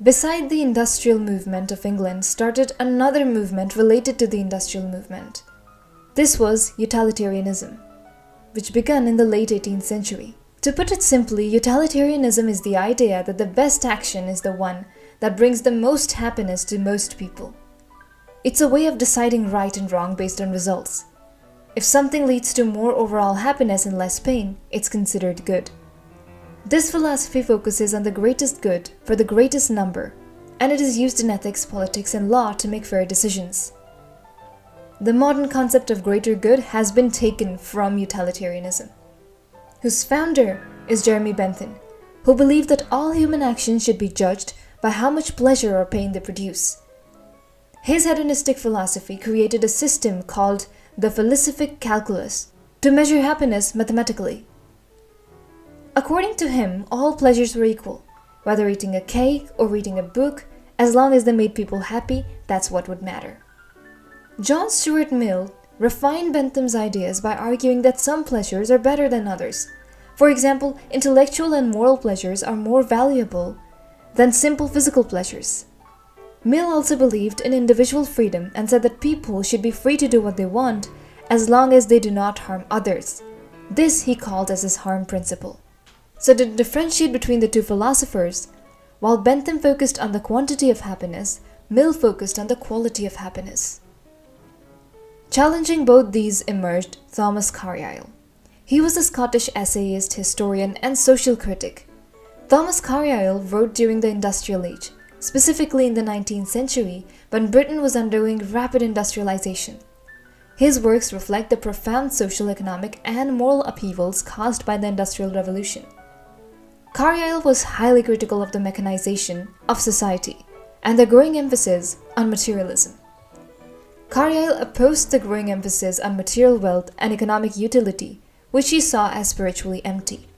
Beside the industrial movement of England started another movement related to the industrial movement. This was utilitarianism, which began in the late 18th century. To put it simply, utilitarianism is the idea that the best action is the one that brings the most happiness to most people. It's a way of deciding right and wrong based on results. If something leads to more overall happiness and less pain, it's considered good. This philosophy focuses on the greatest good for the greatest number, and it is used in ethics, politics, and law to make fair decisions. The modern concept of greater good has been taken from utilitarianism, whose founder is Jeremy Bentham, who believed that all human actions should be judged by how much pleasure or pain they produce. His hedonistic philosophy created a system called the philosophic calculus to measure happiness mathematically. According to him, all pleasures were equal. Whether eating a cake or reading a book, as long as they made people happy, that's what would matter. John Stuart Mill refined Bentham's ideas by arguing that some pleasures are better than others. For example, intellectual and moral pleasures are more valuable than simple physical pleasures. Mill also believed in individual freedom and said that people should be free to do what they want as long as they do not harm others. This he called as his harm principle. So to differentiate between the two philosophers, while Bentham focused on the quantity of happiness, Mill focused on the quality of happiness. Challenging both these emerged Thomas Carlyle. He was a Scottish essayist, historian, and social critic. Thomas Carlyle wrote during the Industrial Age, specifically in the 19th century, when Britain was undergoing rapid industrialization. His works reflect the profound social, economic, and moral upheavals caused by the Industrial Revolution. Carlyle was highly critical of the mechanization of society and the growing emphasis on materialism. Carlyle opposed the growing emphasis on material wealth and economic utility, which he saw as spiritually empty.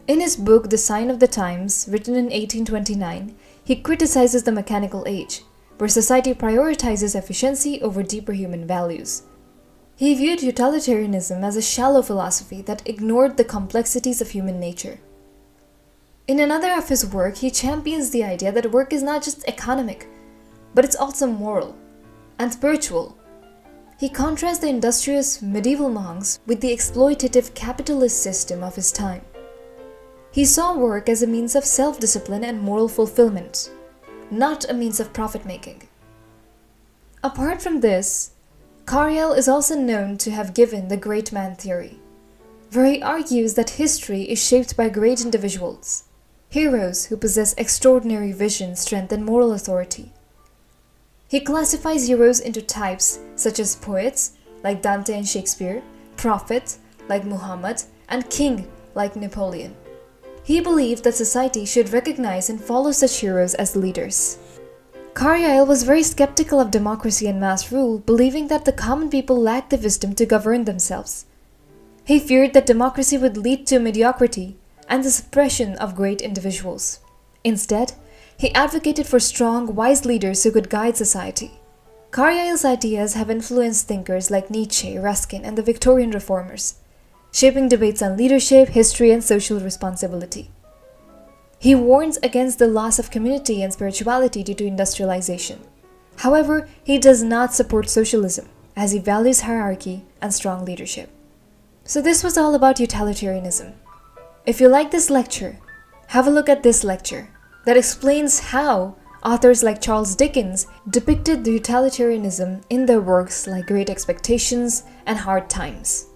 In his book The Sign of the Times, written in 1829, he criticizes the mechanical age, where society prioritizes efficiency over deeper human values. He viewed utilitarianism as a shallow philosophy that ignored the complexities of human nature. In another of his work, he champions the idea that work is not just economic, but it's also moral and spiritual. He contrasts the industrious medieval monks with the exploitative capitalist system of his time. He saw work as a means of self-discipline and moral fulfillment, not a means of profit-making. Apart from this, Carlyle is also known to have given the great man theory, where he argues that history is shaped by great individuals, heroes who possess extraordinary vision, strength, and moral authority. He classifies heroes into types such as poets, like Dante and Shakespeare, prophet, like Muhammad, and king, like Napoleon. He believed that society should recognize and follow such heroes as leaders. Carlyle was very skeptical of democracy and mass rule, believing that the common people lacked the wisdom to govern themselves. He feared that democracy would lead to mediocrity and the suppression of great individuals. Instead, he advocated for strong, wise leaders who could guide society. Carlyle's ideas have influenced thinkers like Nietzsche, Ruskin, and the Victorian reformers, shaping debates on leadership, history, and social responsibility. He warns against the loss of community and spirituality due to industrialization. However, he does not support socialism, as he values hierarchy and strong leadership. So this was all about utilitarianism. If you like this lecture, have a look at this lecture that explains how authors like Charles Dickens depicted the utilitarianism in their works like Great Expectations and Hard Times.